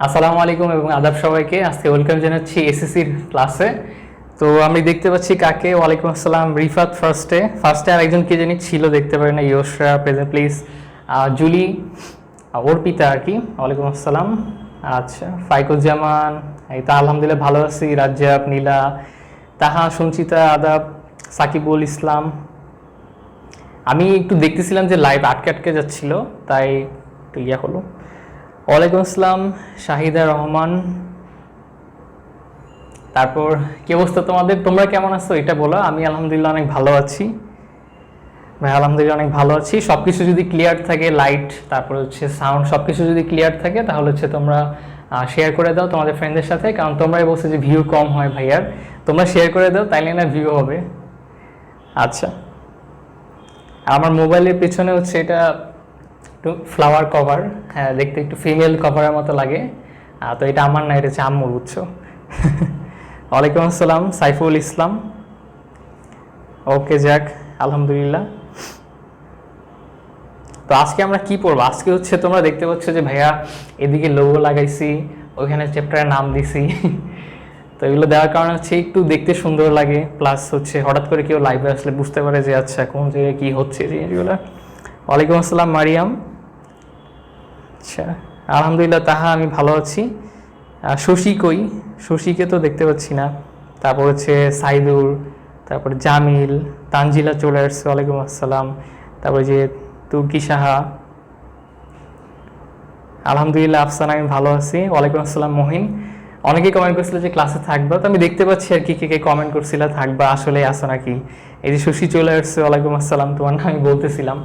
আসসালামু আলাইকুম এবং আদাব সবাইকে। আজকে ওয়েলকাম জানাচ্ছি এসএসসির ক্লাসে। তো আমি দেখতে পাচ্ছি কাকে। ওয়ালাইকুম আসসালাম। রিফাত ফার্স্টে আর একজন কে জানি ছিল, দেখতে পারি না। ইয়োশরা প্রেজেন্ট প্লিজ। জুলি, অর্পিতা আর কি। ওয়ালাইকুম আসসালাম। আচ্ছা, ফাইকুজ্জামান, এই তো আলহামদুলিল্লাহ ভালো আছি। রাজ্জাব, নীলা, তাহা, সঞ্চিতা, আদাব, সাকিবুল ইসলাম। আমি একটু দেখতেছিলাম যে লাইভ আটকে আটকে যাচ্ছিল, তাই একটু হলো। ওয়ালাইকুম আসসালাম, শাহিদা রহমান। তারপর কি অবস্থা তোমাদের? তোমরা কেমন আছো এটা বলো। আমি আলহামদুলিল্লাহ অনেক ভালো আছি ভাই, আলহামদুলিল্লাহ অনেক ভালো আছি। সব কিছু যদি ক্লিয়ার থাকে, লাইট, তারপর হচ্ছে সাউন্ড, সব কিছু যদি ক্লিয়ার থাকে, তাহলে হচ্ছে তোমরা শেয়ার করে দাও তোমাদের ফ্রেন্ডদের সাথে। কারণ তোমরাই বলছো যে ভিউ কম হয় ভাইয়ার, তোমরা শেয়ার করে দাও, তাইলে না ভিউ হবে। আচ্ছা, আমার মোবাইলের পেছনে হচ্ছে এটা একটু ফ্লাওয়ার কভার। হ্যাঁ, দেখতে একটু ফিমেল কভারের মতো লাগে। তো এটা আমার না, এটা হচ্ছে আম্মুর, বুঝছো। ওয়ালাইকুম আসসালাম, সাইফুল ইসলাম। ওকে, যাক, আলহামদুলিল্লাহ। তো আজকে আমরা কি পড়বো? আজকে হচ্ছে তোমরা দেখতে পাচ্ছ যে ভাইয়া এদিকে লোগো লাগাইছি, ওইখানে চ্যাপ্টারের নাম দিছি। তো এগুলো দেওয়ার কারণে হচ্ছে একটু দেখতে সুন্দর লাগে, প্লাস হচ্ছে হঠাৎ করে কেউ লাইভে আসলে বুঝতে পারে যে আচ্ছা কোন জায়গায় কী হচ্ছে জিনিসগুলো। ওয়ালাইকুম আসসালাম মারিয়াম। আচ্ছা, আলহামদুলিল্লাহ তাহা, আমি ভালো আছি। শশী কই? শশীকে তো দেখতে পাচ্ছি না। তারপর হচ্ছে সাইদুর, তারপর জামিল, তানজিলা চলে আসছে। ওয়ালাইকুম আসসালাম। তারপর যে তুর্কি সাহা, আলহামদুলিল্লাহ। আফসানা, আমি ভালো আছি। ওয়ালাইকুম আসসালাম মহিন। অনেকেই কমেন্ট করছিল যে ক্লাসে থাকবা, তো আমি দেখতে পাচ্ছি আর কি কে কে কমেন্ট করছিল থাকবা, আসলে আসো নাকি। এই যে শশী চলে আসছে, ওয়ালাইকুম আসসালাম, তোমার নাম আমি বলতেছিলাম।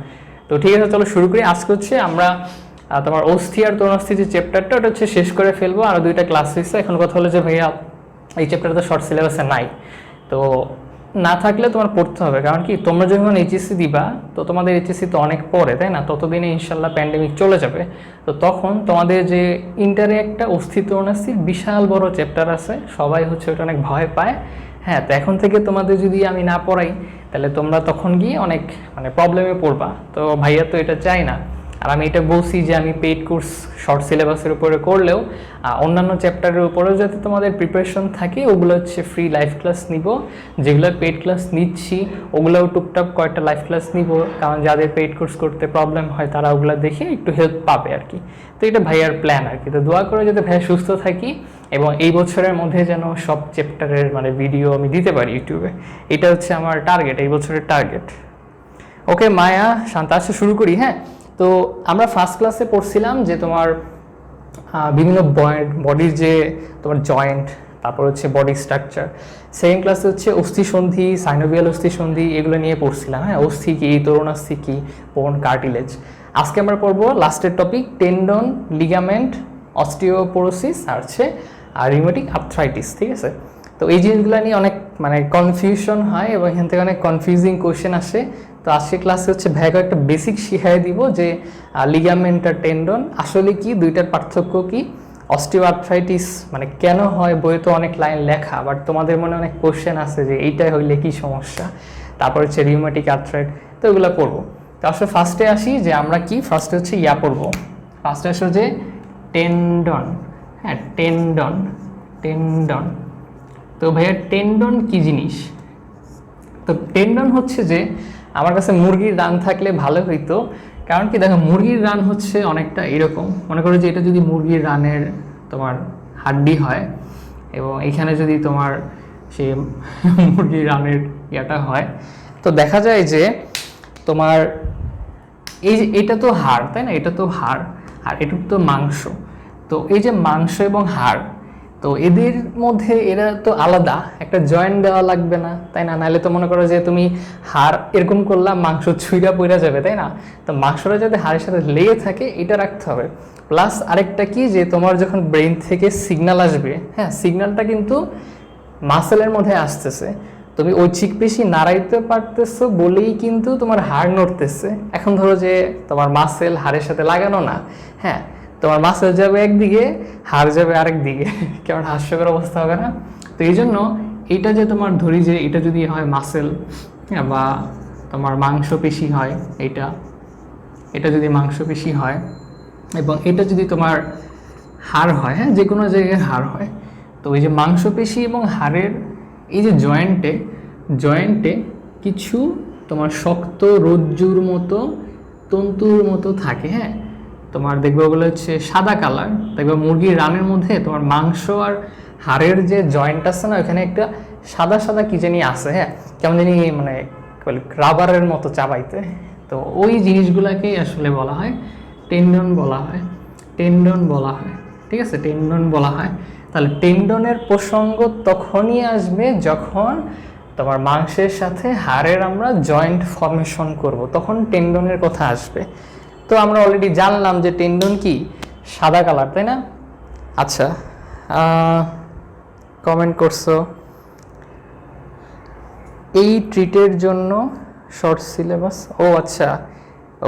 তো ঠিক আছে, চলো শুরু করি। আজকে হচ্ছে আমরা তোমার অস্থি আর তরুণাস্থি যে চ্যাপ্টারটা, ওটা হচ্ছে শেষ করে ফেলবো। আরও 2টা ক্লাস হয়েছে। এখন কথা হলো যে ভাইয়া এই চ্যাপ্টারটা তো শর্ট সিলেবাসে নাই, তো না থাকলে তোমার পড়তে হবে। কারণ কি, তোমরা যখন এইচএসসি দিবা, তো তোমাদের এইচএসসি তো অনেক পরে, তাই না? ততদিনে ইনশাল্লাহ প্যান্ডেমিক চলে যাবে। তো তখন তোমাদের যে ইন্টারে একটা অস্থিত্ব অনাস্থির বিশাল বড় চ্যাপ্টার আছে, সবাই হচ্ছে ওটা অনেক ভয় পায়। হ্যাঁ, তো এখন থেকে তোমাদের যদি আমি না পড়াই, তাহলে তোমরা তখন গিয়ে অনেক প্রবলেমে পড়বা। তো ভাইয়া তো এটা চাই না। আর আমি এটা বলছি যে আমি পেইড কোর্স শর্ট সিলেবাসের উপরে করলেও অন্যান্য চ্যাপ্টারের উপরেও যাতে তোমাদের প্রিপারেশন থাকে, ওগুলো হচ্ছে ফ্রি লাইভ ক্লাস নিব। যেগুলো পেইড ক্লাস নিচ্ছি ওগুলোও টুকটাক কয়েকটা লাইভ ক্লাস নিব, কারণ যাদের পেইড কোর্স করতে প্রবলেম হয় তারা ওগুলো দেখে একটু হেল্প পাবে আর কি। তো এটা ভাইয়ার প্ল্যান আর কি। তো দোয়া করে যাতে ভাইয়া সুস্থ থাকি এবং এই বছরের মধ্যে যেন সব চ্যাপ্টারের ভিডিও আমি দিতে পারি ইউটিউবে। এটা হচ্ছে আমার টার্গেট, এই বছরের টার্গেট। ওকে মায়া, শান্ত, আসা শুরু করি। হ্যাঁ, তো আমরা ফার্স্ট ক্লাসে পড়ছিলাম যে তোমার বিভিন্ন বডির যে তোমার জয়েন্ট, তারপর হচ্ছে বডি স্ট্রাকচার। সেকেন্ড ক্লাসে হচ্ছে অস্থিসন্ধি, সাইনোভিয়াল অস্থিসন্ধি, এগুলো নিয়ে পড়ছিলাম। হ্যাঁ, অস্থি কী, তরুণাস্থি কী, বোন, কার্টিলেজ। আজকে আমরা পড়বো লাস্টের টপিক টেন্ডন, লিগামেন্ট, অস্টিওপোরোসিস আর হচ্ছে রিউমেটিক আর্থ্রাইটিস। ঠিক আছে, তো এই জিনিসগুলো নিয়ে অনেক কনফিউশন হয় এবং এখান থেকে অনেক কনফিউজিং কোয়েশ্চেন আসে। তো আজকে ক্লাসে হচ্ছে ভাইকে একটা বেসিক শিখাই দিব যে লিগামেন্ট আর টেন্ডন আসলে কি, দুইটার পার্থক্য কি, অস্টিও আর্থ্রাইটিস কেন হয়, বইয়ে তো অনেক লাইন লেখা, বাট তোমাদের মনে অনেক কোয়েশ্চেন আছে যে এইটাই হইলে কি সমস্যা। তারপর হচ্ছে রিউমেটিক আর্থ্রাইট, তো এগুলো পড়বো। তো আসলে ফার্স্টে আসি যে আমরা কি, ফার্স্টে হচ্ছে পড়বো। ফার্স্টে আসলে যে টেন্ডন। হ্যাঁ, টেন্ডন, টেন্ডন। তো ভাইয়া টেন্ডন কি জিনিস? তো টেন্ডন হচ্ছে যে, আমার কাছে মুরগির রান থাকলে ভালো হইতো। কারণ কি, দেখো মুরগির রান হচ্ছে অনেকটা এরকম, মনে করো যে এটা যদি মুরগির রানের তোমার হাড্ডি হয় এবং এখানে যদি তোমার সে মুরগির রানের ইয়াটা হয়, তো দেখা যায় যে তোমার এই যে এটা তো হাড়, তাই না? এটা তো হাড়, আর এটুক তো মাংস। তো এই যে মাংস এবং হাড়, তো এদের মধ্যে এরা তো আলাদা, একটা জয়েন্ট দেওয়া লাগবে না, তাই না? নাহলে তো মনে করো যে তুমি হাড় এরকম করলাম, মাংস ছুঁড়া পড়া যাবে, তাই না? তো মাংসটা যাতে হাড়ের সাথে লেগে থাকে এটা রাখতে হবে। প্লাস আরেকটা কি, যে তোমার যখন ব্রেন থেকে সিগন্যাল আসবে, হ্যাঁ, সিগন্যালটা কিন্তু মাসেলের মধ্যে আসতেছে। তুমি ওই চিকপেশি নাড়াইতে পারতেছো বলেই কিন্তু তোমার হাড় নড়তেছে। এখন ধরো যে তোমার মাসেল হাড়ের সাথে লাগানো না, হ্যাঁ, তোমার মাসেল যাবে একদিকে, হাড় যাবে আরেক দিকে। কেমন হাস্যকর অবস্থা হবে না? তো এই জন্য এটা যে তোমার ধরি যে এটা যদি হয় মাসেল, হ্যাঁ, বা তোমার মাংসপেশি হয়, এটা যদি মাংসপেশি হয় এবং এটা যদি তোমার হাড় হয়, হ্যাঁ, যে কোনো জায়গায় হাড় হয়। তো এই যে মাংসপেশি এবং হাড়ের এই যে জয়েন্টে কিছু তোমার শক্ত রজ্জুর মতো তন্তুর মতো থাকে, হ্যাঁ। তোমার দেখবে ওগুলো হচ্ছে সাদা কালার, দেখবে মুরগির রানের মধ্যে তোমার মাংস আর হাড়ের যে জয়েন্ট আছে না, ওখানে একটা সাদা সাদা কি জানি আছে, হ্যাঁ, কেমন জানি মানে রাবারের মতো চাবাইতে। তো ওই জিনিসগুলোকেই আসলে বলা হয় টেন্ডন বলা হয়, টেন্ডন বলা হয়, ঠিক আছে, টেন্ডন বলা হয়। তাহলে টেন্ডনের প্রসঙ্গ তখনই আসবে যখন তোমার মাংসের সাথে হাড়ের আমরা জয়েন্ট ফর্মেশন করব, তখন টেন্ডনের কথা আসবে। তো আমরা অলরেডি জানলাম যে টেন্ডন কি সাদা কালার, তাই না? আচ্ছা, কমেন্ট করছো এই ট্রিটের জন্য শর্ট সিলেবাস, ও আচ্ছা,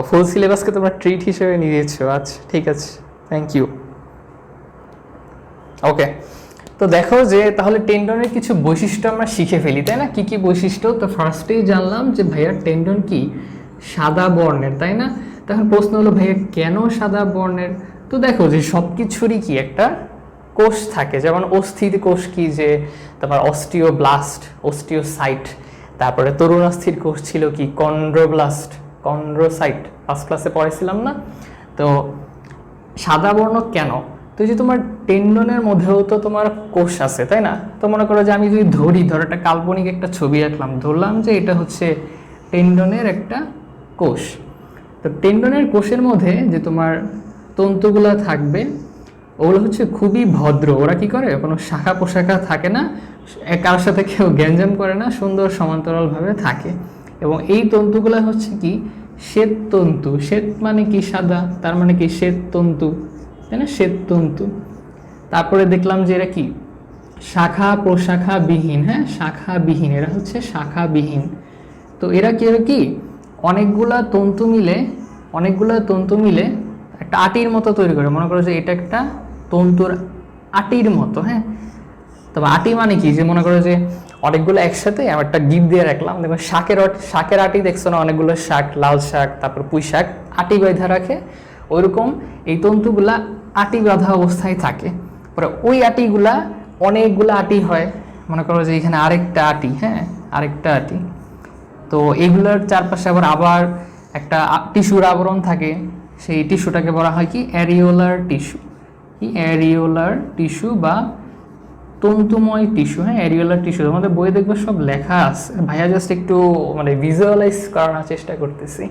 ফুল সিলেবাসকে তোমরা ট্রিট হিসেবে নিয়েছো, আচ্ছা ঠিক আছে, থ্যাংক ইউ। ওকে, তো দেখো যে তাহলে টেন্ডনের কিছু বৈশিষ্ট্য আমরা শিখে ফেলি, তাই না? কি কি বৈশিষ্ট্য? তো ফার্স্টেই জানলাম যে ভাইয়া টেন্ডন কি সাদা বর্ণের, তাই না? তখন প্রশ্ন হলো ভাইয়া কেন সাদা বর্ণের? তো দেখো যে সব কিছুরই কি একটা কোষ থাকে, যেমন অস্থির কোষ কি যে তোমার অস্টিওব্লাস্ট, অস্টিওসাইট, তারপরে তরুণাস্থির কোষ ছিল কি কন্ড্রোব্লাস্ট, কন্ড্রোসাইট, ফার্স্ট ক্লাসে পড়েছিলাম না? তো সাদা বর্ণ কেন? তো যে তোমার টেন্ডনের মধ্যেও তো তোমার কোষ আছে, তাই না? তো মনে করো যে আমি যদি ধরো একটা কাল্পনিক একটা ছবি আঁকলাম, ধরলাম যে এটা হচ্ছে টেন্ডনের একটা কোষ। তো টেন্ডনের কোষের মধ্যে যে তোমার তন্তুগুলা থাকবে ওগুলো হচ্ছে খুবই ভদ্র, ওরা কি করে কোনো শাখা পোশাখা থাকে না, কারোর সাথে কেউ গ্যাঞ্জাম করে না, সুন্দর সমান্তরালভাবে থাকে। এবং এই তন্তুগুলো হচ্ছে কি শ্বেত তন্তু, শ্বেত মানে কি সাদা, তার মানে কি শ্বেত তন্তু, তাই না, শ্বেত তন্তু। তারপরে দেখলাম যে এরা কি শাখা প্রশাখা বিহীন, হ্যাঁ, শাখা বিহীন, এরা হচ্ছে শাখা বিহীন। তো এরা কি অনেকগুলা তন্তু মিলে একটা আটির মতো তৈরি করে। মনে করো যে এটা একটা তন্তুর আটির মতো, হ্যাঁ। তবে আটি মানে কি, যে মনে করো যে অনেকগুলো একসাথে আমি একটা গিট দিয়ে রাখলাম, দেখো শাকের আটি দেখছো না, অনেকগুলো শাক, লাল শাক, তারপর পুঁই শাক আটি বাঁধা রাখে, ওইরকম এই তন্তুগুলা আটি বাঁধা অবস্থায় থাকে। পরে ওই আটিগুলা অনেকগুলো আটি হয়, মনে করো যে এখানে আরেকটা আটি, হ্যাঁ, আরেকটা আটি। তো এগুলোর চারপাশে আবার একটা টিস্যুর আবরণ থাকে, সেই টিস্যুটাকে বলা হয় কি অ্যারিওলার টিস্যু, কি অ্যারিওলার টিস্যু বা তন্তুময় টিস্যু, হ্যাঁ, অ্যারিওলার টিস্যু। আমাদের বইয়ে দেখবে সব লেখা আছে, ভাইয়া জাস্ট একটু মানে ভিজুয়ালাইজ করানোর চেষ্টা করতেছি।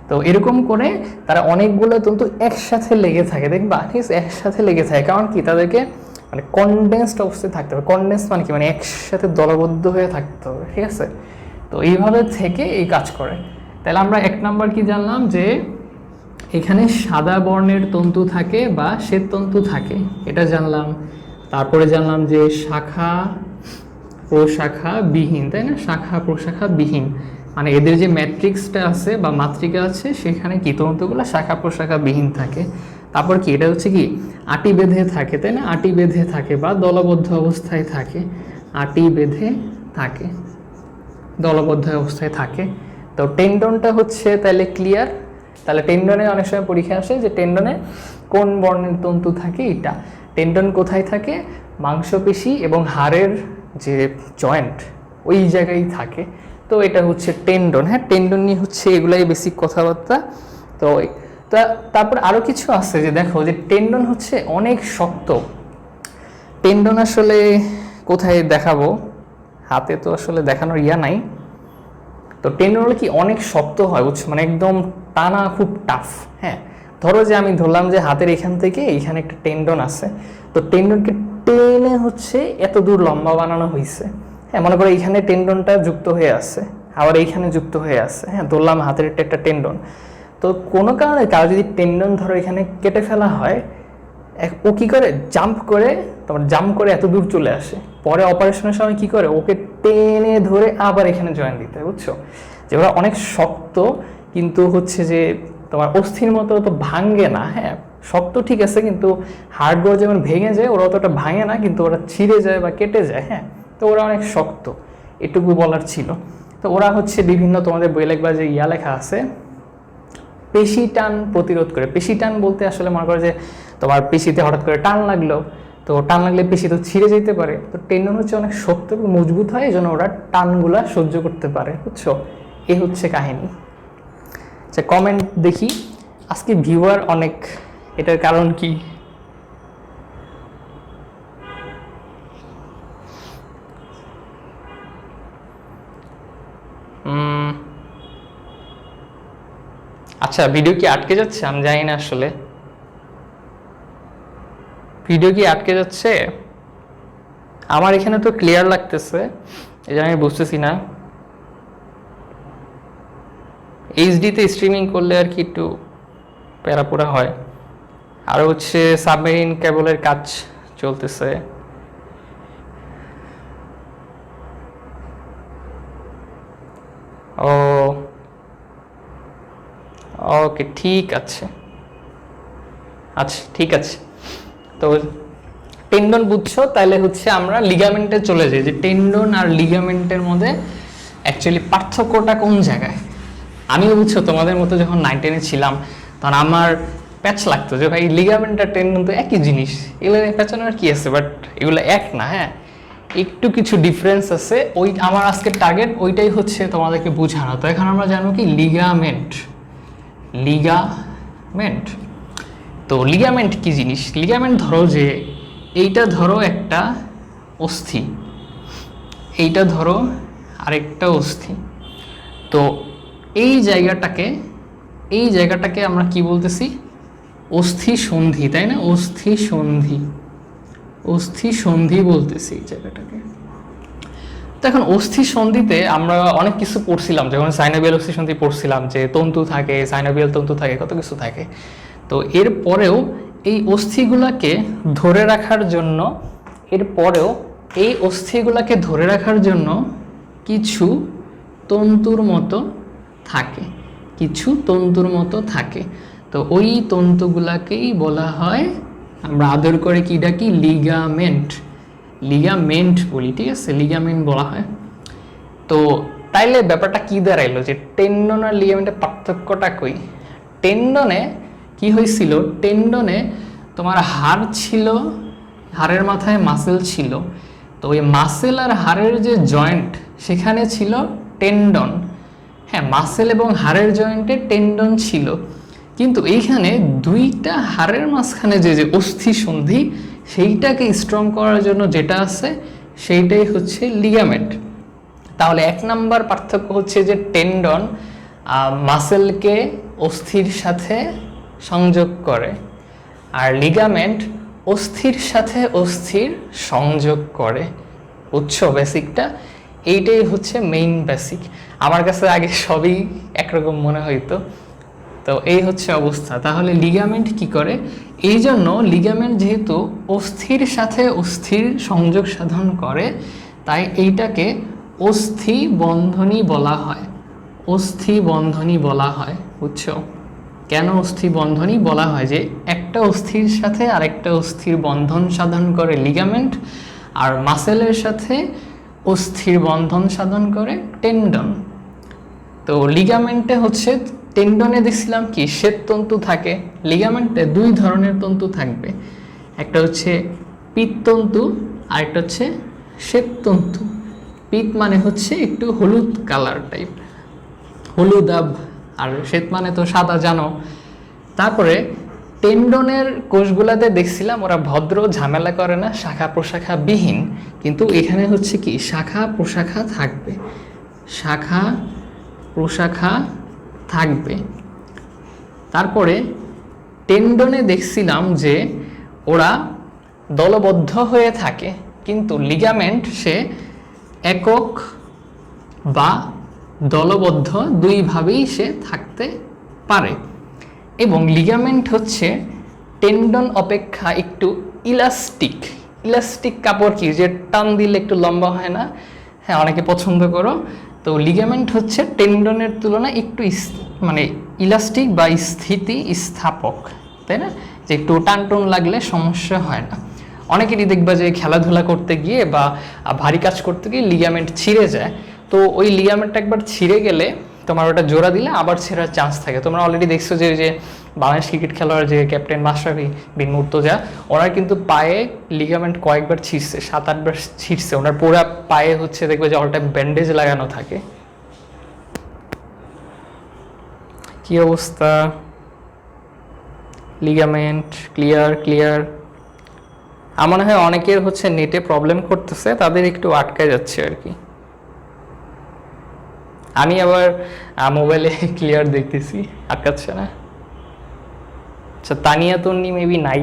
তো এরকম করে তারা অনেকগুলো তন্তু একসাথে লেগে থাকে, দেখবা, ঠিক আছে, একসাথে লেগে থাকে। কারণ কি তাদেরকে মানে কনডেন্সড অবস্থায় থাকতে হবে। কনডেন্স মানে কি, মানে একসাথে দলবদ্ধ হয়ে থাকতে হবে, ঠিক আছে। তো এইভাবে থেকে এই কাজ করে। তাহলে আমরা এক নাম্বার কি জানলাম, যে এখানে সাদা বর্ণের তন্তু থাকে বা শ্বেত তন্তু থাকে, এটা জানলাম। তারপরে জানলাম যে শাখা প্রশাখা বিহীন, তাই না, শাখা প্রশাখা বিহীন, মানে এদের যে ম্যাট্রিক্সটা আছে বা মাতৃকা আছে সেখানে কি তন্তুগুলো শাখা প্রশাখা বিহীন থাকে। তারপর কি এটা হচ্ছে কি আটি বেঁধে থাকে, তাই না, আটি বেঁধে থাকে বা দলবদ্ধ অবস্থায় থাকে, আটি বেঁধে থাকে, দলবদ্ধ অবস্থায় থাকে। তো টেন্ডনটা হচ্ছে তাহলে ক্লিয়ার। তাহলে টেন্ডনে অনেক সময় পরীক্ষা আসে যে টেন্ডনে কোন বর্ণের তন্তু থাকে, এটা টেন্ডন কোথায় থাকে, মাংসপেশি এবং হাড়ের যে জয়েন্ট ওই জায়গায় থাকে। তো এটা হচ্ছে টেন্ডন, হ্যাঁ, টেন্ডন নিয়ে হচ্ছে এগুলাই বেসিক কথাবার্তা। তো তারপর আরও কিছু আছে, যে দেখো যে টেন্ডন হচ্ছে অনেক শক্ত। টেন্ডন আসলে কোথায় দেখাবো, হাতে তো আসলে দেখানোর ইয়া নাই। তো টেন্ডন হলে কি অনেক শক্ত হয়, বুঝছো, মানে একদম টানা, খুব টাফ, হ্যাঁ। ধরো যে আমি ধরলাম যে হাতের এখান থেকে এইখানে একটা টেন্ডন আছে, তো টেন্ডনকে টেনে হচ্ছে এত দূর লম্বা বানানো হয়েছে, হ্যাঁ। মনে করো এইখানে টেন্ডনটা যুক্ত হয়ে আছে, আবার এইখানে যুক্ত হয়ে আছে, হ্যাঁ, ধরলাম হাতের একটা টেন্ডন। তো কোনো কারণে কারো যদি টেন্ডন ধরো এখানে কেটে ফেলা হয়, ও কী করে জাম্প করে এত দূর চলে আসে, পরে অপারেশনের সময় কী করে ওকে টেনে ধরে আবার এখানে জয়েন দিতে হয়, বুঝছো। যে ওরা অনেক শক্ত, কিন্তু হচ্ছে যে তোমার অস্থির মতো তো ভাঙে না, হ্যাঁ, শক্ত ঠিক আছে, কিন্তু হাড়গুলো যেমন ভেঙে যায় ওরা অতটা ভাঙে না, কিন্তু ওরা ছিঁড়ে যায় বা কেটে যায়, হ্যাঁ। তো ওরা অনেক শক্ত, এটুকু বলার ছিল। তো ওরা হচ্ছে বিভিন্ন, তোমাদের বই লেখবা যে লেখা আছে পেশি টান প্রতিরোধ করে। পেশি টান বলতে আসলে মনে করো যে তোমার পেশিতে হঠাৎ করে টান লাগলো, তো টান লাগলে পেশি তো ছিঁড়ে যেতে পারে, তো টেন্ডন হচ্ছে অনেক শক্ত এবং মজবুত হয়, এই জন্য ওরা টানগুলা সহ্য করতে পারে, বুঝছো? এ হচ্ছে কাহিনী। আচ্ছা, কমেন্ট দেখি। আজকে ভিউয়ার অনেক, এটার কারণ কি? আচ্ছা, ভিডিও কি আটকে যাচ্ছে? আমি জানি না আসলে ভিডিও কি আটকে যাচ্ছে। আমার এখানে তো ক্লিয়ার লাগতেছে, এই জন্য আমি বুঝতেছি না। এইচডিতে স্ট্রিমিং করলে আর কি একটু প্যারাপোরা হয়। আর হচ্ছে সাবমেরিন কেবলের কাজ চলতেছে। ও ওকে, ঠিক আছে। আচ্ছা, ঠিক আছে। তো টেন্ডন বুঝছো, তাহলে হচ্ছে আমরা লিগামেন্টে চলে যাই, যে টেন্ডন আর লিগামেন্টের মধ্যে অ্যাকচুয়ালি পার্থক্যটা কোন জায়গায়। আমিও বুঝছো তোমাদের মতো যখন 9-10-এ ছিলাম তখন আমার প্যাচ লাগতো যে ভাই লিগামেন্ট আর টেন্ডন তো একই জিনিস, এগুলো প্যাচানোর কি আছে, বাট এগুলো এক না। হ্যাঁ, একটু কিছু ডিফারেন্স আছে। ওই আমার আজকের টার্গেট ওইটাই হচ্ছে তোমাদেরকে বোঝানো। তো এখন আমরা জানবো কি লিগামেন্ট। লিগামেন্ট, তো লিগামেন্ট কি জিনিস? লিগামেন্ট ধরো যে এইটা ধরো একটা অস্থি, এইটা ধরো আরেকটা অস্থি, তো এই জায়গাটাকে আমরা কি বলতেছি? অস্থি সন্ধি, তাই না? অস্থি সন্ধি বলতেছি এই জায়গাটাকে। তো এখন অস্থি সন্ধিতে আমরা অনেক কিছু পড়ছিলাম, যখন সাইনোভিয়াল অস্থি সন্ধি পড়ছিলাম যে তন্তু থাকে, সাইনোভিয়াল তন্তু থাকে, কত কিছু থাকে। তো এরপরেও এই অস্থিগুলাকে ধরে রাখার জন্য কিছু তন্তুর মতো থাকে, তো ওই তন্তুগুলাকেই বলা হয়, আমরা আদর করে কি ডাকি? লিগামেন্ট বলি, ঠিক আছে? লিগামেন্ট বলা হয়। তো তাইলে ব্যাপারটা কি দাঁড়াইলো যে টেন্ডন আর লিগামেন্টের পার্থক্যটা কই? টেন্ডনে কি হয়েছিল? টেন্ডনে তোমার হাড় ছিল, হাড়ের মাথায় মাসেল ছিল, তো ওই মাসেল আর হাড়ের যে জয়েন্ট সেখানে ছিল টেন্ডন। হ্যাঁ, মাসেল এবং হাড়ের জয়েন্টে টেন্ডন ছিল, কিন্তু এইখানে দুইটা হাড়ের মাঝখানে যে অস্থি সন্ধি, সেইটাকে স্ট্রং করার জন্য যেটা আছে সেইটাই হচ্ছে লিগামেন্ট। তাহলে 1 নাম্বার পার্থক্য হচ্ছে যে টেন্ডন মাসেলকে অস্থির সাথে সংযোগ করে, আর লিগামেন্ট অস্থির সাথে অস্থির সংযোগ করে। বুঝছো বেসিকটা? এইটাই হচ্ছে মেইন বেসিক। আমার কাছে আগে সবই একরকম মনে হইতো, তো এই হচ্ছে অবস্থা। তাহলে লিগামেন্ট কি করে? এই জন্য লিগামেন্ট যেহেতু অস্থির সাথে অস্থির সংযোগ সাধন করে, তাই এইটাকে অস্থি বন্ধনী বলা হয়। বুঝছো কেন অস্থি বন্ধনী বলা হয়? যে একটা অস্থির সাথে আরেকটা অস্থির বন্ধন সাধন করে লিগামেন্ট, আর মাসেলের সাথে অস্থির বন্ধন সাধন করে টেন্ডন। তো লিগামেন্টে হচ্ছে, টেন্ডনে দেখছিলাম কি শ্বেততন্তু থাকে, লিগামেন্টে 2 ধরনের তন্তু থাকবে, একটা হচ্ছে পিত্তন্তু আর একটা হচ্ছে শ্বেততন্তু। পিত মানে হচ্ছে একটু হলুদ কালার টাইপ, হলুদাভ, আর শ্বেত মানে তো সাদা, জানো। তারপরে টেন্ডনের কোষগুলাতে দেখছিলাম ওরা ভদ্র, ঝামেলা করে না, শাখা প্রশাখা বিহীন, কিন্তু এখানে হচ্ছে কি শাখা প্রশাখা থাকবে। তারপরে টেন্ডনে দেখছিলাম যে ওরা দলবদ্ধ হয়ে থাকে, কিন্তু লিগামেন্ট সে একক বা দলবদ্ধ 2 ভাবেই সে থাকতে পারে। এবং লিগামেন্ট হচ্ছে টেন্ডন অপেক্ষা একটু ইলাস্টিক কাপড়, কি যে টান দিলে একটু লম্বা হয় না? হ্যাঁ, অনেকে পছন্দ করো। তো লিগামেন্ট হচ্ছে টেন্ডনের তুলনায় একটু মানে ইলাস্টিক বা স্থিতিস্থাপক, তাই না? যে একটু টানটন লাগলে সমস্যা হয় না। অনেকেরই দেখবা যে খেলাধুলা করতে গিয়ে বা ভারী কাজ করতে গিয়ে লিগামেন্ট ছিঁড়ে যায়, তো ওই লিগামেন্টটা একবার ছিঁড়ে গেলে তোমার ওটা জোড়া দিলে আবার ছেঁড়ার চান্স থাকে। তোমরা অলরেডি দেখছো যে যে বাংলাদেশ ক্রিকেট খেলোয়াড় যে ক্যাপ্টেন মাশরাফি বিন মুর্তজা, ওনার কিন্তু পায়ে লিগামেন্ট কয়েকবার ছিঁড়ছে, 7-8বার ছিঁড়ছে। ওনার পুরো পায়ে হচ্ছে দেখবে যে অল টাইম ব্যান্ডেজ লাগানো থাকে। কি অবস্থা? Ligament clear. আমার মনে হয় অনেকের হচ্ছে নেটে প্রবলেম করতেছে, তাদের একটু আটকায় যাচ্ছে আর কি। আমি আবার মোবাইলে ক্লিয়ার দেখতেছি, আটকাচ্ছে না। আচ্ছা, তানিয়া তন্নি মেবি নাই।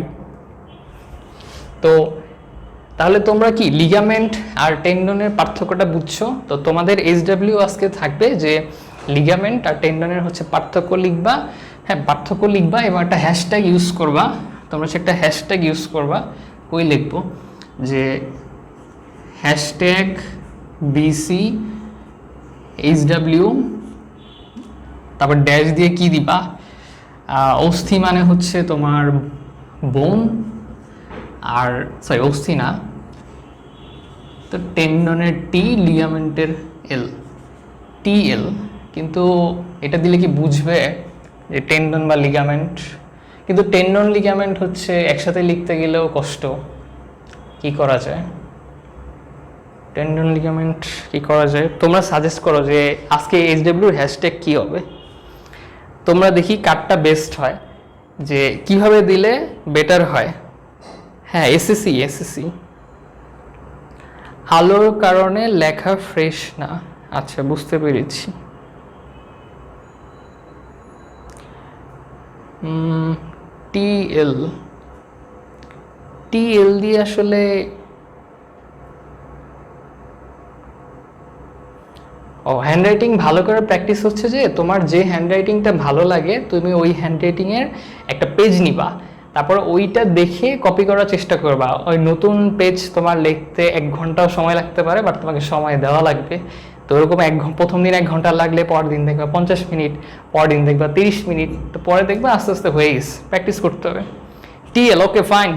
তো তাহলে তোমরা কি লিগামেন্ট আর টেন্ডনের পার্থক্যটা বুঝছো? তো তোমাদের SW আজকে থাকবে যে লিগামেন্ট আর টেন্ডনের হচ্ছে পার্থক্য লিখবা। হ্যাঁ, পার্থক্য লিখবা এবং একটা হ্যাশট্যাগ ইউজ করবা। তোমরা সে একটা হ্যাশট্যাগ ইউজ করবা। কই লিখবো যে হ্যাশট্যাগ BC SW, তারপর ড্যাশ দিয়ে কি দিবা? অস্থি মানে হচ্ছে তোমার বোন, আর সরি অস্থি না, তো টেন্ডনের T, লিগামেন্টের L, TL। কিন্তু এটা দিলে কি বুঝবে যে টেন্ডন বা লিগামেন্ট? কিন্তু টেন্ডন লিগামেন্ট হচ্ছে একসাথে লিখতে গেলেও কষ্ট। কি করা যায়? টেন্ডন লিগামেন্ট কি করা যায়? তোমরা সাজেস্ট করো যে আজকে SW হ্যাশট্যাগ কি হবে। তোমরা দেখি কারটা বেস্ট হয়, যে কিভাবে দিলে বেটার হয়। হ্যাঁ, এসএসসি। আলোর কারণে লেখা ফ্রেশ না। আচ্ছা, বুঝতে পেরেছি। TL দিয়ে আসলে হ্যান্ডরাইটিং ভালো করে প্র্যাকটিস হচ্ছে যে তোমার যে হ্যান্ডরাইটিংটা ভালো লাগে তুমি ওই হ্যান্ডরাইটিংয়ের একটা পেজ নিবা, তারপর ওইটা দেখে কপি করার চেষ্টা করবা। ওই নতুন পেজ তোমার লিখতে 1 ঘন্টাও সময় লাগতে পারে, বাট তোমাকে সময় দেওয়া লাগবে। তো ওরকম প্রথম দিন 1 ঘন্টা লাগলে পরের দিন দেখবা 50 মিনিট, পরের দিন দেখবা 30 মিনিট, তো পরে দেখবা আস্তে আস্তে হয়ে গেছে। প্র্যাকটিস করতে হবে। TL, okay fine.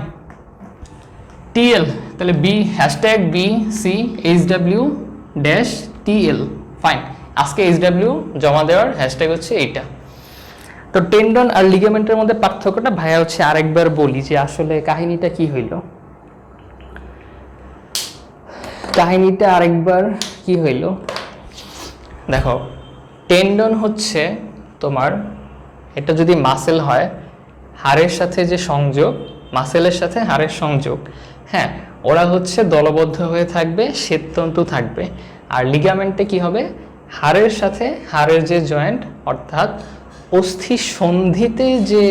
TL তাহলে hashtag BC SW TL, fine. আজকে SW জমা দেওয়ার হ্যাশট্যাগ হচ্ছে এইটা। তো টেন্ডন আর লিগামেন্টের মধ্যে পার্থক্যটা ভাইয়া হচ্ছে আরেকবার বলি যে আসলে কাহিনীটা কি হইল। কাহিনীটা আরেকবার কি হইল দেখো। টেন্ডন হচ্ছে তোমার, এটা যদি মাসেল হয়, হাড়ের সাথে যে সংযোগ, মাসেলের সাথে হাড়ের সংযোগ, হ্যাঁ, ওরা হচ্ছে দলবদ্ধ হয়ে থাকবে, শ্বেততন্তু থাকবে। আর লিগামেন্টে কি হবে? হাড়ের সাথে হাড়ের যে জয়েন্ট, অর্থাৎ অস্থি সন্ধিতে যে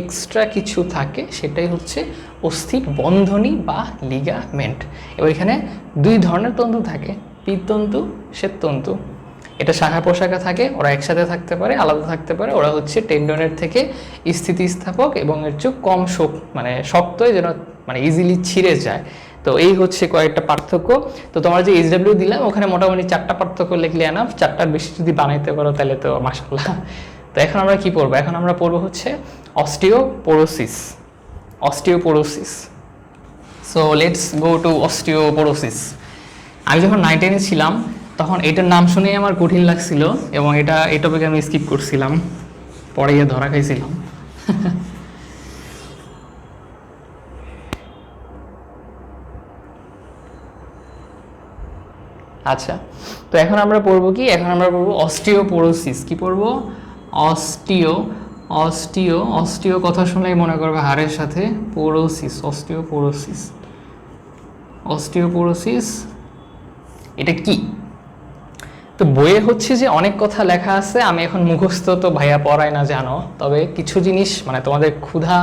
এক্সট্রা কিছু থাকে সেটাই হচ্ছে অস্থির বন্ধনী বা লিগামেন্ট। এবার এখানে 2 ধরনের তন্তু থাকে, পীততন্তু, শ্বেততন্তু। এটা শাখা প্রশাখা থাকে, ওরা একসাথে থাকতে পারে, আলাদা থাকতে পারে। ওরা হচ্ছে টেন্ডনের থেকে স্থিতিস্থাপক এবং এর চেয়ে কম মানে শক্ত, যেন মানে ইজিলি ছিঁড়ে যায়। তো এই হচ্ছে কয়েকটা পার্থক্য। তো তোমার যে SW দিলাম ওখানে মোটামুটি 4টা পার্থক্য লিখলে এনাফ। 4টার বেশি যদি বানাইতে পারো তাহলে তো মাশাআল্লাহ। তো এখন আমরা কি পড়বো? এখন আমরা পড়বো হচ্ছে osteoporosis. So let's go to osteoporosis. আমি যখন 9-10 ছিলাম তখন এটার নাম শুনেই আমার কঠিন লাগছিল এবং এই টপিকে আমি স্কিপ করছিলাম, পরে গিয়ে ধরা খাইছিলাম। আচ্ছা, তো এখন আমরা পড়বো কি? এখন আমরা পড়বো অস্টিওপোরোসিস। কি পড়বো? অস্টিও কথা শুনলেই মনে করবে হাড়ের সাথে, পোরোসিস, অস্টিওপোরোসিস এটা কি? তো বইয়ে হচ্ছে যে অনেক কথা লেখা আছে, আমি এখন মুখস্থ তো ভাইয়া পড়াই না জানো, তবে কিছু জিনিস মানে তোমাদের ক্ষুধা,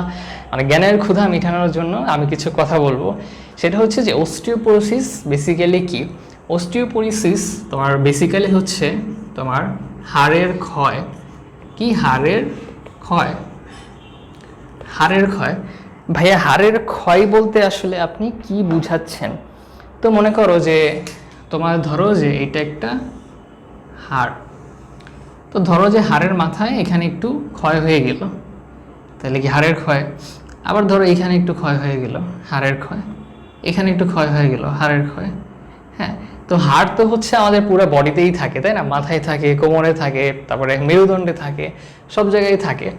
মানে জ্ঞানের ক্ষুধা মিটানোর জন্য আমি কিছু কথা বলবো। সেটা হচ্ছে যে অস্টিওপোরোসিস বেসিক্যালি কি? অস্টিওপোরোসিস তোমার বেসিক্যালি হচ্ছে তোমার হাড়ের ক্ষয়। কি? হাড়ের ক্ষয়। ভাইয়া হাড়ের ক্ষয় বলতে আসলে আপনি কি বুঝাচ্ছেন? তো মনে করো যে তোমার ধরো যে এটা একটা হাড়, তো ধরো যে হাড়ের মাথায় এখানে একটু ক্ষয় হয়ে গেল, তাহলে কি হাড়ের ক্ষয়? আবার ধরো এখানে একটু ক্ষয় হয়ে গেল, হাড়ের ক্ষয়। এখানে একটু ক্ষয় হয়ে গেল, হাড়ের ক্ষয়। হ্যাঁ, তো হাড় তো হচ্ছে আমাদের পুরো বডিতেই থাকে, তাই না? মাথায় থাকে, কোমরে থাকে, তারপরে মেরুদণ্ডে থাকে, সব জায়গায় থাকে।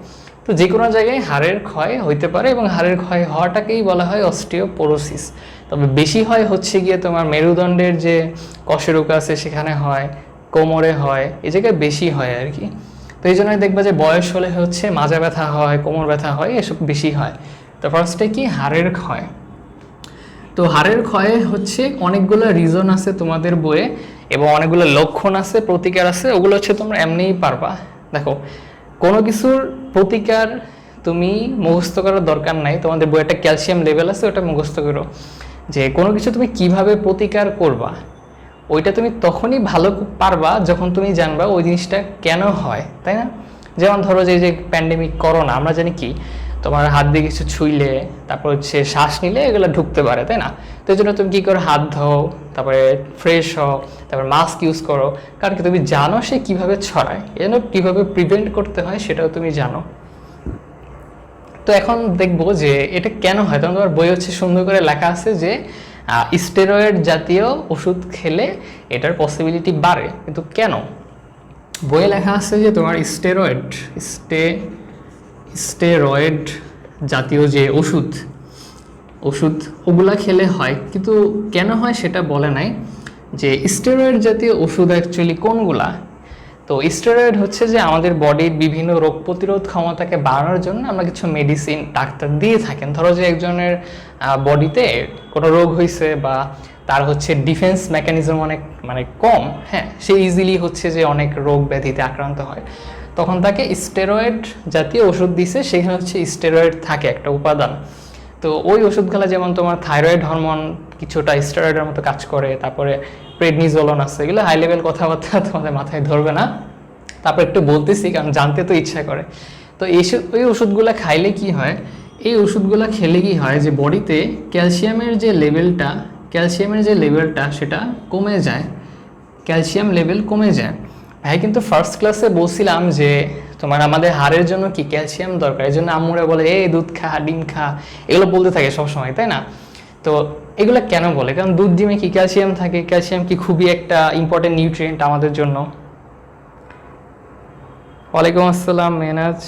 তো যে কোনো জায়গায় হাড়ের ক্ষয় হইতে পারে এবং হাড়ের ক্ষয় হওয়াটাকেই বলা হয় অস্টিওপোরোসিস। তবে বেশি হয় হচ্ছে গিয়ে তোমার মেরুদণ্ডের যে কশেরুকা আছে সেখানে হয়, কোমরে হয়, এই জায়গায় বেশি হয় আর কি। তো এই জন্য দেখবা যে বয়স হলে হচ্ছে মাজা ব্যথা হয়, কোমর ব্যথা হয়, এসব বেশি হয়। তো ফার্স্টে কি হাড়ের ক্ষয়। তো হাড়ের ক্ষয়ে হচ্ছে অনেকগুলো রিজন আছে তোমাদের বইয়ে এবং অনেকগুলো লক্ষণ আছে, প্রতিকার আছে, ওগুলো হচ্ছে তোমরা এমনিই পারবা। দেখো, কোনো কিছুর প্রতিকার তুমি মুখস্থ করার দরকার নাই, তোমাদের বইয়ে একটা ক্যালসিয়াম লেভেল আছে, ওটা মুখস্থ করো। যে কোনো কিছু তুমি কিভাবে প্রতিকার করবা ওইটা তুমি তখনই ভালো পারবা যখন তুমি জানবা ওই জিনিসটা কেন হয়, তাই না? যেমন ধরো যে প্যান্ডেমিক করোনা, আমরা জানি কি তোমার হাত দিয়ে কিছু ছুঁইলে, তারপর হচ্ছে শ্বাস নিলে এগুলো ঢুকতে পারে, তাই না? তো এই জন্য তুমি কী করো, হাত ধোও, তারপরে ফ্রেশ হও, তারপর মাস্ক ইউজ করো, কারণ কি তুমি জানো সে কীভাবে ছড়ায়, এই জন্য কীভাবে প্রিভেন্ট করতে হয় সেটাও তুমি জানো। তো এখন দেখবো যে এটা কেন হয়। তখন তোমার বই হচ্ছে সুন্দর করে লেখা আছে যে স্টেরয়েড জাতীয় ওষুধ খেলে এটার পসিবিলিটি বাড়ে। কিন্তু কেন? বইয়ে লেখা আছে যে তোমার স্টেরয়েড জাতীয় যে ওষুধ ওগুলা খেলে হয়, কিন্তু কেন হয় সেটা বলে নাই। যে স্টেরয়েড জাতীয় ওষুধ অ্যাকচুয়ালি কোনগুলা? তো স্টেরয়েড হচ্ছে যে আমাদের বডির বিভিন্ন রোগ প্রতিরোধ ক্ষমতাকে বাড়ানোর জন্য আমরা কিছু মেডিসিন ডাক্তার দিয়ে থাকেন। ধরো যে একজনের বডিতে কোনো রোগ হয়েছে বা তার হচ্ছে ডিফেন্স মেকানিজম অনেক কম, হ্যাঁ, সে ইজিলি হচ্ছে যে অনেক রোগ ব্যাধিতে আক্রান্ত হয়, তখন তাকে স্টেরয়েড জাতীয় ওষুধ দিছে। সেখানে হচ্ছে স্টেরয়েড থাকে একটা উপাদান। তো ওই ওষুধগুলো যেমন তোমার থাইরয়েড হরমোন কিছুটা স্টেরয়েডের মতো কাজ করে, তারপরে প্রেডনিজোলন আছে, এগুলো হাই লেভেল কথাবার্তা তোমাদের মাথায় ধরবে না, তারপর একটু বলতেছি কারণ জানতে তো ইচ্ছা করে। তো ওই ওষুধগুলো খাইলে কি হয়, এই ওষুধগুলো খেলে কি হয় যে বডিতে ক্যালসিয়ামের যে লেভেলটা সেটা কমে যায়, ক্যালসিয়াম লেভেল কমে যায়। ভাই কিন্তু ফার্স্ট ক্লাসে বলছিলাম যে তোমার আমাদের হাড়ের জন্য কি ক্যালসিয়াম দরকার, এই জন্য আম্মুরা বলে এই দুধ খা, ডিম খা, এগুলো বলতে থাকে সবসময়, তাই না? তো এগুলো কেন বলে? কারণ দুধ ডিমে কি ক্যালসিয়াম থাকে, ক্যালসিয়াম কি খুবই একটা ইম্পর্টেন্ট নিউট্রিয়েন্ট আমাদের জন্য। ওয়ালাইকুম আসসালাম মেনাজ।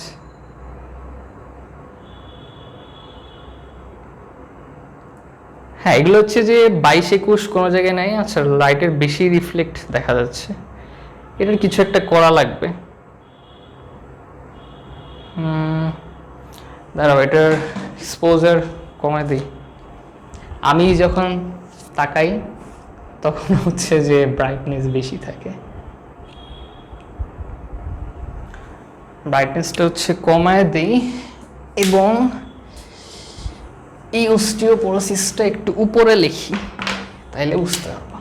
হ্যাঁ, এগুলো হচ্ছে যে 22-21 কোনো জায়গায় নাই। আচ্ছা, লাইটের বেশি রিফ্লেক্ট দেখা যাচ্ছে, এটার কিছু একটা করা লাগবে। দাঁড়াও, এটার এক্সপোজার কমায় দিই। আমি যখন তাকাই তখন হচ্ছে যে ব্রাইটনেস বেশি থাকে, ব্রাইটনেসটা হচ্ছে কমায় দিই এবং এই অস্টিওপোরোসিসটা একটু উপরে লিখি, তাইলে বুঝতে পারবো।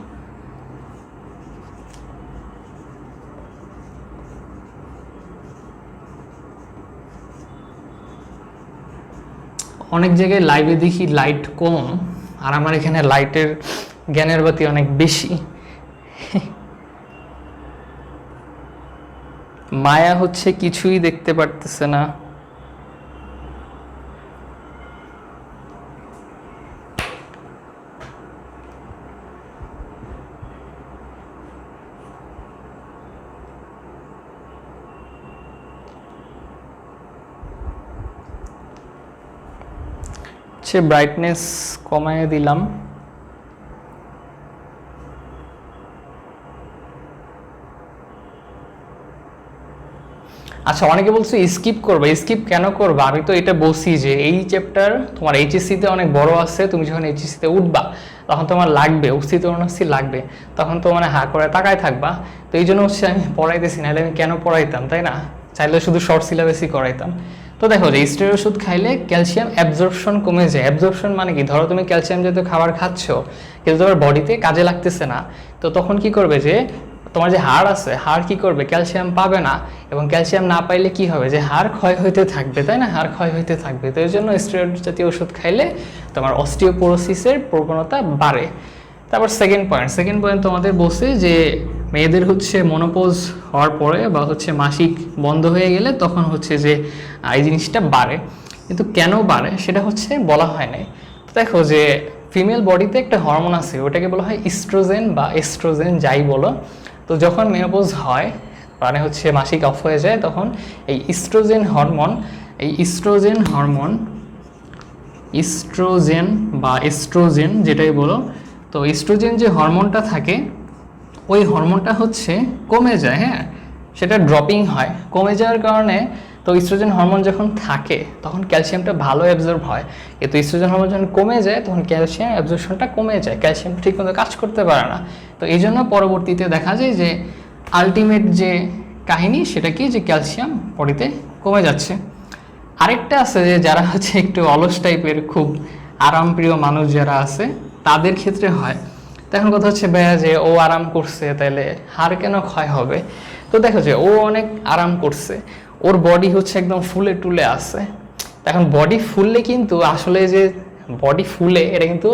অনেক জায়গায় লাইভে দেখি লাইট কম, আর আমার এখানে লাইটের জ্ঞানের বাতি অনেক বেশি। মায়া হচ্ছে কিছুই দেখতে পারতেছে না। ব্রাইটনেস কমায় দিলাম। আচ্ছা, অনেকে বলছো স্কিপ করবে, স্কিপ কেন করবা? আমি তো এটা বলছি যে এই চ্যাপ্টার তোমার এইচএসসিতে অনেক বড় আছে, তুমি যখন এইচএসসিতে উঠবা তখন তোমার লাগবে, অস্তিত্ব অনার্সি লাগবে, তখন তো হা করে তাকায় থাকবা। তো এই জন্য হচ্ছে আমি পড়াইতেছি, নাহলে আমি কেন পড়াইতাম, তাই না? চাইলে শুধু শর্ট সিলেবাসই করাইতাম। তো দেখো যে স্টেরয়েড ওষুধ খাইলে ক্যালসিয়াম অ্যাবজর্পশন কমে যায়। অ্যাবজর্পশন মানে কি? ধরো তুমি ক্যালসিয়াম জাতীয় খাবার খাচ্ছ কিন্তু তোমার বডিতে কাজে লাগতেছে না, তো তখন কি করবে যে তোমার যে হাড় আছে, হাড় কি করবে? ক্যালসিয়াম পাবে না, এবং ক্যালসিয়াম না পাইলে কি হবে? যে হাড় ক্ষয় হইতে থাকবে, তাই না? হাড় ক্ষয় হইতে থাকবে। তো এই জন্য স্টেরয়েড জাতীয় ওষুধ খাইলে তোমার অস্টিওপোরোসিসের প্রবণতা বাড়ে। তারপর সেকেন্ড পয়েন্ট তোমাদের বলছে যে মেয়েদের হচ্ছে মনোপজ হওয়ার পরে বা হচ্ছে মাসিক বন্ধ হয়ে গেলে তখন হচ্ছে যে এই জিনিসটা বাড়ে। কিন্তু কেন বাড়ে সেটা হচ্ছে বলা হয় নাই। দেখো যে ফিমেল বডিতে একটা হরমোন আছে, ওটাকে বলা হয় ইস্ট্রোজেন বা এস্ট্রোজেন যাই বলো। তো যখন মেনোপজ হয় মানে হচ্ছে মাসিক অফ হয়ে যায়, তখন এই ইস্ট্রোজেন বা এস্ট্রোজেন যেটাই বলো, তো ইস্ট্রোজেন যে হরমোনটা থাকে ওই হরমোনটা হচ্ছে কমে যায়, হ্যাঁ, সেটা ড্রপিং হয়। কমে যাওয়ার কারণে তো ইস্ট্রোজেন হরমোন যখন থাকে তখন ক্যালসিয়ামটা ভালো অ্যাবজর্ব হয়, কিন্তু ইস্ট্রোজেন হরমোন যখন কমে যায় তখন ক্যালসিয়াম অ্যাবজর্পশনটা কমে যায়, ক্যালসিয়াম ঠিকমতো কাজ করতে পারে না। তো এই জন্য পরবর্তীতে দেখা যায় যে আলটিমেট যে কাহিনী সেটা কি, যে ক্যালসিয়াম বডিতে কমে যাচ্ছে। আরেকটা আছে যে যারা হচ্ছে একটু অলস টাইপের, খুব আরামপ্রিয় মানুষ যারা আছে তাদের ক্ষেত্রে হয়। তো এখন কথা হচ্ছে ভাইয়া যে ও আরাম করছে তাহলে হাড় কেন ক্ষয় হবে? তো দেখো যে ও অনেক আরাম করছে, ওর বডি হচ্ছে একদম ফুলে টুলে আছে। এখন বডি ফুললে কিন্তু আসলে যে বডি ফুলে এটা কিন্তু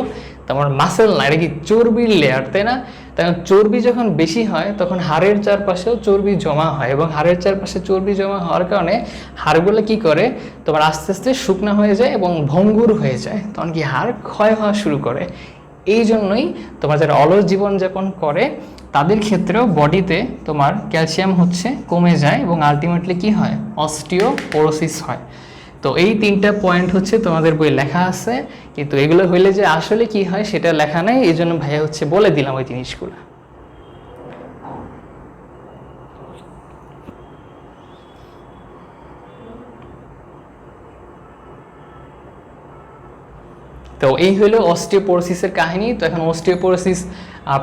তোমার মাসেল না, এটা কি চর্বির লেয়ার, তাই না? তখন চর্বি যখন বেশি হয় তখন হাড়ের চারপাশেও চর্বি জমা হয়, এবং হাড়ের চারপাশে চর্বি জমা হওয়ার কারণে হাড়গুলো কি করে তোমার আস্তে আস্তে শুকনো হয়ে যায় এবং ভঙ্গুর হয়ে যায়, তখন কি হাড় ক্ষয় হওয়া শুরু করে। এই জন্যই তোমার যারা অলস জীবনযাপন করে তাদের ক্ষেত্রেও বডিতে তোমার ক্যালসিয়াম হচ্ছে কমে যায় এবং আলটিমেটলি কি হয়, অস্টিওপোরোসিস হয়। তো এই তিনটা পয়েন্ট হচ্ছে তোমাদের বই লেখা আছে, কিন্তু এগুলো হইলে যে আসলে কি হয় সেটা লেখা নাই, এই জন্য ভাইয়া হচ্ছে বলে দিলাম ওই জিনিসগুলো। তো এই হলো অস্টিওপোরোসিসের কাহিনী। তো এখন অস্টিওপোরোসিস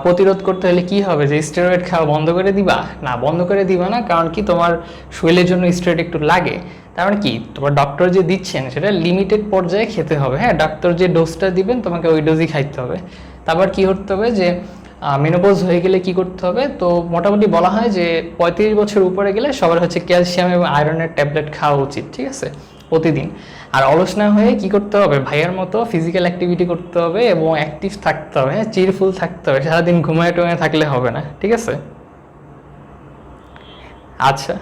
প্রতিরোধ করতে হলে কি হবে, যে স্টেরয়েড খাওয়া বন্ধ করে দিবা? না, বন্ধ করে দিবা না, কারণ কি তোমার শরীরের জন্য স্টেরয়েড একটু লাগে। তার মানে কি, তোমার ডক্টর যে দিচ্ছেন সেটা লিমিটেড পর্যায়ে খেতে হবে, হ্যাঁ, ডক্টর যে ডোজটা দিবেন তোমাকে ওই ডোজই খাইতে হবে। তারপর কি করতে হবে, যে মেনোপজ হয়ে গেলে কি করতে হবে, তো মোটামুটি বলা হয় যে 35 বছর উপরে গেলে সবার হচ্ছে ক্যালসিয়াম এবং আয়রনের ট্যাবলেট খাওয়া উচিত, ঠিক আছে, প্রতিদিন। আর অলস না হয়ে কি করতে হবে, ভাইয়ার মতো ফিজিক্যাল অ্যাক্টিভিটি করতে হবে এবং অ্যাক্টিভ থাকতে হবে, হ্যাঁ, চিরফুল থাকতে হবে, সারাদিন ঘুমায় টুমায় থাকলে হবে না, ঠিক আছে? আচ্ছা,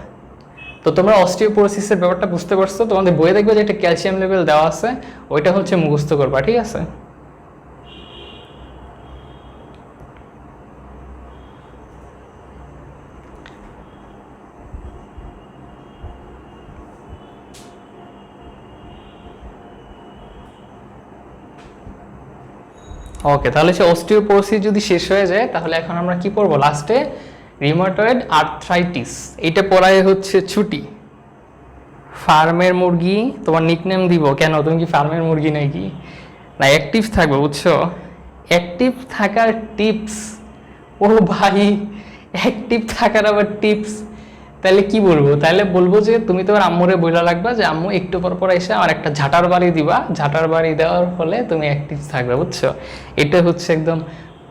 তো তোমরা অস্টিওপোরোসিসের ব্যাপারটা বুঝতে পারছো। তোমাদের বইয়ে দেখবে যে একটা ক্যালসিয়াম লেভেল দেওয়া আছে, ওইটা হচ্ছে মুখস্থ করবা, ঠিক আছে? ওকে, তাহলে সে অস্টিওপোরোসিস যদি শেষ হয়ে যায় তাহলে এখন আমরা কি পড়বো লাস্টে, রিউমাটয়েড আর্থ্রাইটিস। এইটা পড়ায় হচ্ছে ছুটি। ফার্মের মুরগি তোমার নিকনেম দিব কেন, তুমি কি ফার্মের মুরগি নাকি? না, অ্যাক্টিভ থাকবে, বুঝছো? অ্যাক্টিভ থাকার টিপস, ও ভাই, অ্যাক্টিভ থাকার আবার টিপস, তাহলে কি বলবো? তাহলে বলবো যে তুমি তোমার আম্মুরে বইলা লাগবা যে আম্মু একটু পর পর এসে আমার একটা ঝাঁটার বাড়ি দিবা, ঝাঁটার বাড়ি দেওয়ার ফলে তুমি অ্যাক্টিভ থাকবে, বুঝছো? এটা হচ্ছে একদম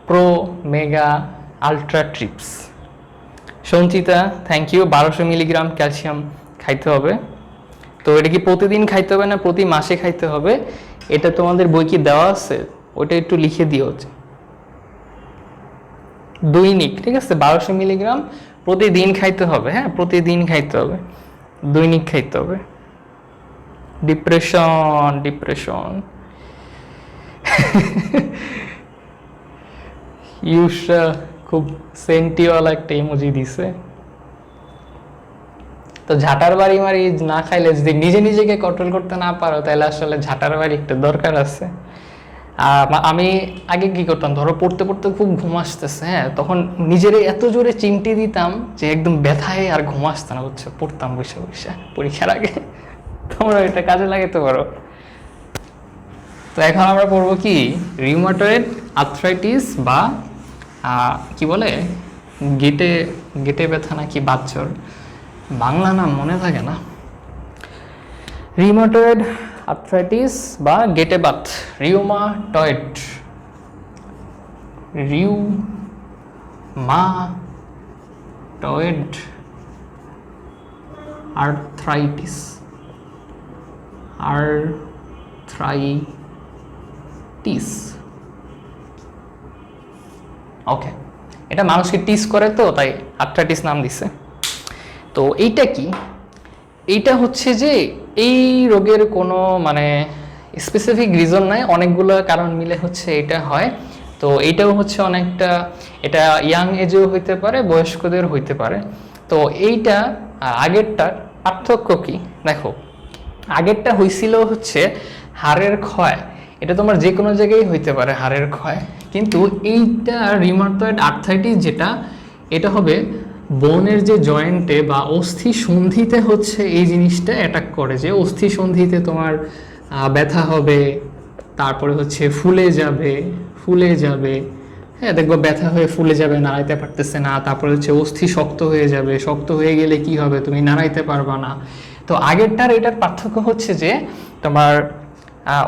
pro mega ultra trips. Sanchita, thank you. 1200 milligram calcium খাইতে হবে। তো এটা কি প্রতিদিন খাইতে হবে না প্রতি মাসে খাইতে হবে? এটা তোমাদের বই কি দেওয়া আছে? ওটা একটু লিখে দিও। দৈনিক, ঠিক আছে, 1200 মিলিগ্রাম প্রতিদিন খাইতে হবে, হ্যাঁ, প্রতিদিন খাইতে হবে, দৈনিক খাইতে হবে। ডিপ্রেশন ইউসা খুব সেন্টিওয়ালা একটা ইমোজি দিছে। তো ঝাঁটার বাড়ি মারি না খাইলে, যদি নিজে নিজেকে কন্ট্রোল করতে না পারো তাহলে আসলে ঝাঁটার বাড়ি একটু দরকার আছে। আমি আগে কি করতাম, ধরো পড়তে পড়তে খুব ঘুম আসতেছে, হ্যাঁ, তখন নিজের এত জোরে চিমটি দিতাম যে একদম ব্যথায় আর ঘুম আসতো না, বুঝছো, পড়তাম বসে বসে পরীক্ষার আগে। তোমরা এটা কাজে লাগাতে পারো। তো এখন আমরা পড়বো কি, রিউমাটয়েড আর্থ্রাইটিস বা কি বলে, গেটে গেটে ব্যথা নাকি বাতজ্বর, বাংলা নাম মনে থাকে না। রিউমাটয়েড আর্থ্রাইটিস বা গেটে বাত, রিউমাটয়েড আর্থ্রাইটিস, ওকে, এটা মানুষকে টিস করে তো তাই আর্থ্রাইটিস নাম দিছে। তো এইটা কি, এইটা হচ্ছে যে এই রোগের কোনো মানে স্পেসিফিক রিজন নাই, অনেকগুলো কারণ মিলে হচ্ছে এটা হয়। তো এইটাও হচ্ছে অনেকটা, এটা ইয়াং এজেও হইতে পারে, বয়স্কদের হইতে পারে। তো এইটা আগেরটার পার্থক্য কি দেখো, আগেরটা হইছিল হচ্ছে হাড়ের ক্ষয়, এটা তোমার যে কোনো জায়গায় হইতে পারে হাড়ের ক্ষয়, কিন্তু এইটা রিউমাটয়েড আর্থ্রাইটিস যেটা, এটা হবে বোনের যে জয়েন্টে বা অস্থি সন্ধিতে হচ্ছে এই জিনিসটা অ্যাটাক করে, যে অস্থি সন্ধিতে তোমার ব্যথা হবে, তারপরে হচ্ছে ফুলে যাবে, হ্যাঁ দেখবো ব্যথা হয়ে ফুলে যাবে, নাড়াইতে পারতেছে না, তারপরে হচ্ছে অস্থি শক্ত হয়ে যাবে, শক্ত হয়ে গেলে কি হবে, তুমি নাড়াইতে পারবা না। তো আগেরটার এটার পার্থক্য হচ্ছে যে তোমার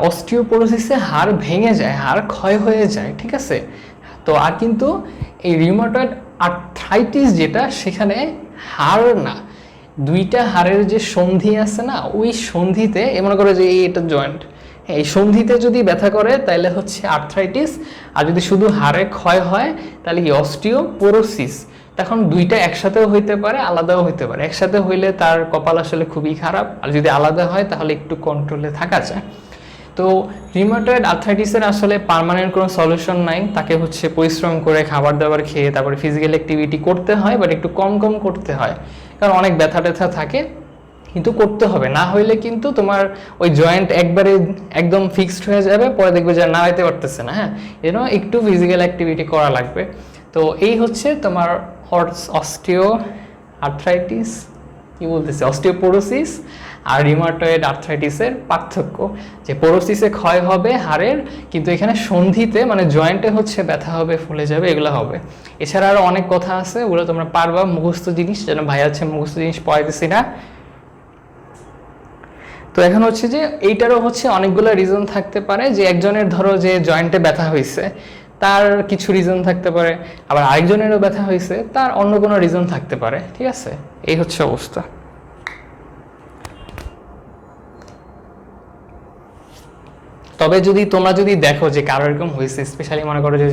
অস্টিওপোরোসিসে হাড় ভেঙে যায়, হাড় ক্ষয় হয়ে যায়, ঠিক আছে। তো আর কিন্তু এই রিউমাটয়েড আর্থ্রাইটিস যেটা, সেখানে হাড় না, দুইটা হাড়ের যে সন্ধি আছে না, ওই সন্ধিতে মনে করো যে এটা জয়েন্ট, এই সন্ধিতে যদি ব্যথা করে তাহলে হচ্ছে আর্থ্রাইটিস, আর যদি শুধু হাড়ে ক্ষয় হয় তাহলে কি অস্টিওপোরোসিস। তখন দুইটা একসাথেও হইতে পারে, আলাদাও হইতে পারে। একসাথে হইলে তার কপাল আসলে খুবই খারাপ, আর যদি আলাদা হয় তাহলে একটু কন্ট্রোলে থাকা যায়। তো রিউমাটয়েড আর্থ্রাইটিসের আসলে পার্মানেন্ট কোনো সলিউশন নাই, তাকে হচ্ছে পরিশ্রম করে খাবার দাবার খেয়ে তারপরে ফিজিক্যাল অ্যাক্টিভিটি করতে হয়, বাট একটু কম কম করতে হয়, কারণ অনেক ব্যথা ট্যাথা থাকে, কিন্তু করতে হবে, না হইলে কিন্তু তোমার ওই জয়েন্ট একবারে একদম ফিক্সড হয়ে যাবে, পরে দেখবে যে নাড়াইতে পারতেছে না। হ্যাঁ, এর একটু ফিজিক্যাল অ্যাক্টিভিটি করা লাগবে। তো এই হচ্ছে তোমার অস্টিও আর্থ্রাইটিস, কি বলতেছে, অস্টিওপোরোসিস আর রিউমাটয়েড আর্থ্রাইটিসের পার্থক্য, যে পোরোসিসে ক্ষয় হবে হাড়ের, কিন্তু এখানে সন্ধিতে মানে জয়েন্টে হচ্ছে ব্যথা হবে, ফুলে যাবে, এগুলো হবে। এছাড়া আরও অনেক কথা আছে, ওগুলো তোমরা পারবা, মুখস্থ জিনিস, যেন ভাই আছে মুখস্থ জিনিস পড়াইতেছি না। তো এখন হচ্ছে যে এইটারও হচ্ছে অনেকগুলো রিজন থাকতে পারে, যে একজনের ধরো যে জয়েন্টে ব্যথা হয়েছে তার কিছু রিজন থাকতে পারে, আবার আরেকজনেরও ব্যথা হয়েছে তার অন্য কোনো রিজন থাকতে পারে, ঠিক আছে। এই হচ্ছে অবস্থা। তবে যদি তোমরা যদি দেখো যে কারো এরকম হয়েছে, স্পেশালি মনে করো যে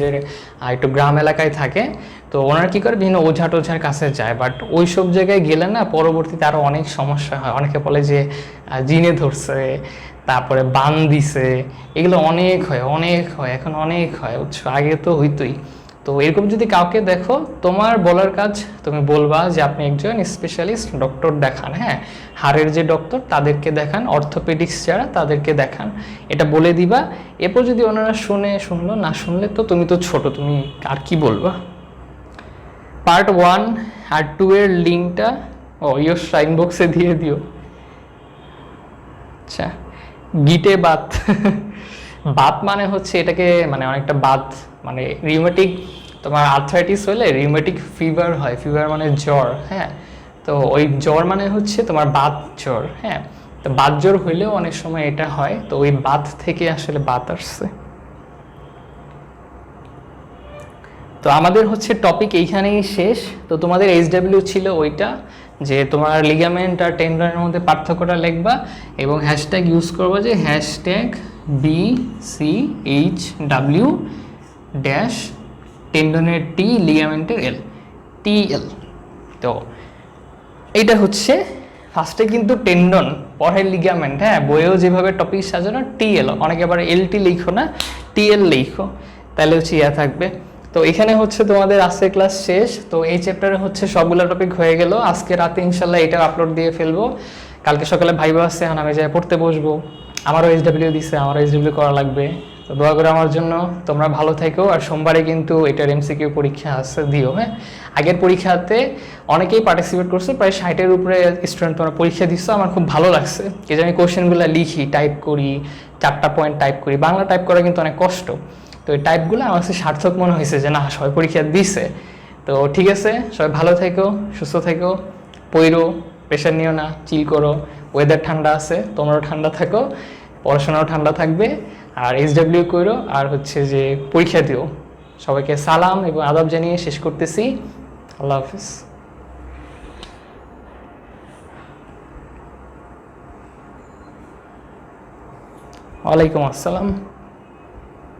একটু গ্রাম এলাকায় থাকে, তো ওনারা কী করে বিভিন্ন ওঝা টোঝার কাছে যায়, বাট ওই সব জায়গায় গেলে না পরবর্তীতে আরও অনেক সমস্যা হয়। অনেকে বলে যে জিনে ধরছে, তারপরে বান দিছে, এগুলো অনেক হয় এখন অনেক হয়, বুঝছো, আগে তো হইতোই। তো এরকম যদি কাউকে দেখো, তোমার বলার কাজ, তুমি বলবা যে আপনি একজন স্পেশালিস্ট ডক্টর দেখান, হ্যাঁ, হাড়ের যে ডক্টর তাদেরকে দেখান, অর্থোপেডিক্স যারা তাদেরকে দেখান, এটা বলে দিবা। এরপর যদি ওনারা শুনলো, না শুনলে তো তুমি তো ছোট, তুমি আর কি বলবা। পার্ট 1 আর 2 এর লিঙ্কটা ইয়োর সাইন বক্সে দিয়ে দিও। আচ্ছা, গিটে বাত বাত মানে হচ্ছে এটাকে, মানে অনেকটা বাত মানে রিউমেটিক, তোমার আর্থ্রাইটিস হলে রিউমেটিক ফিভার হয়, ফিভার মানে জ্বর, হ্যাঁ। তো ওই জ্বর মানে হচ্ছে তোমার বাত জ্বর, হ্যাঁ। তো বাত জ্বর হইলেও অনেক সময় এটা হয়, তো ওই বাত থেকে আসলে বাত আসছে। তো আমাদের হচ্ছে টপিক এইখানেই শেষ। তো তোমাদের HW ছিল ওইটা, যে তোমার লিগামেন্ট আর টেন্ডনের মধ্যে পার্থক্যটা লিখবা, এবং হ্যাশট্যাগ ইউজ করবো, যে হ্যাশট্যাগ BCHW ড্যাশ টেন্ডনের T, লিগামেন্টের L, TL। তো এইটা হচ্ছে ফার্স্টে কিন্তু টেন্ডন, পরে লিগামেন্ট, হ্যাঁ, বইয়েও যেভাবে টপিক সাজানো TL, অনেকে আবার LT লিখো না, TL লিখো, তাহলে হচ্ছে ইয়া থাকবে। তো এখানে হচ্ছে তোমাদের আজকে ক্লাস শেষ। তো এই চ্যাপ্টারে হচ্ছে সবগুলো টপিক হয়ে গেল, আজকে রাতে ইনশাল্লাহ এটা আপলোড দিয়ে ফেলবো, কালকে সকালে ভাইবা আছে, এখন আমি যাই পড়তে বসবো, আমারও HW দিছে, আমারও HW করা লাগবে। তো দোয়া করে আমার জন্য, তোমরা ভালো থেকো। আর সোমবারে কিন্তু এটার MCQ পরীক্ষা আছে, দিও, হ্যাঁ। আগের পরীক্ষাতে অনেকেই পার্টিসিপেট করছে, প্রায় 60-এর উপরে স্টুডেন্ট তোমরা পরীক্ষা দিচ্ছ, আমার খুব ভালো লাগছে। এই যে আমি কোশ্চেনগুলো লিখি, টাইপ করি, 4টা পয়েন্ট টাইপ করি, বাংলা টাইপ করা কিন্তু অনেক কষ্ট। তো এই টাইপগুলো আমার কাছে সার্থক মনে হয়েছে, যে না সবাই পরীক্ষা দিছে। তো ঠিক আছে, সবাই ভালো থেকো, সুস্থ থেকো, পড়ো, প্রেশার নিও না, চিল করো, ওয়েদার ঠান্ডা আছে, তোমরাও ঠান্ডা থাকো, পড়াশোনাও ঠান্ডা থাকবে, আর HW করো, আর হচ্ছে যে পরীক্ষা দিও। সবাইকে সালাম এবং আদাব জানিয়ে শেষ করতেছি। আল্লাহ হাফিজ। ওয়ালাইকুম আসসালাম।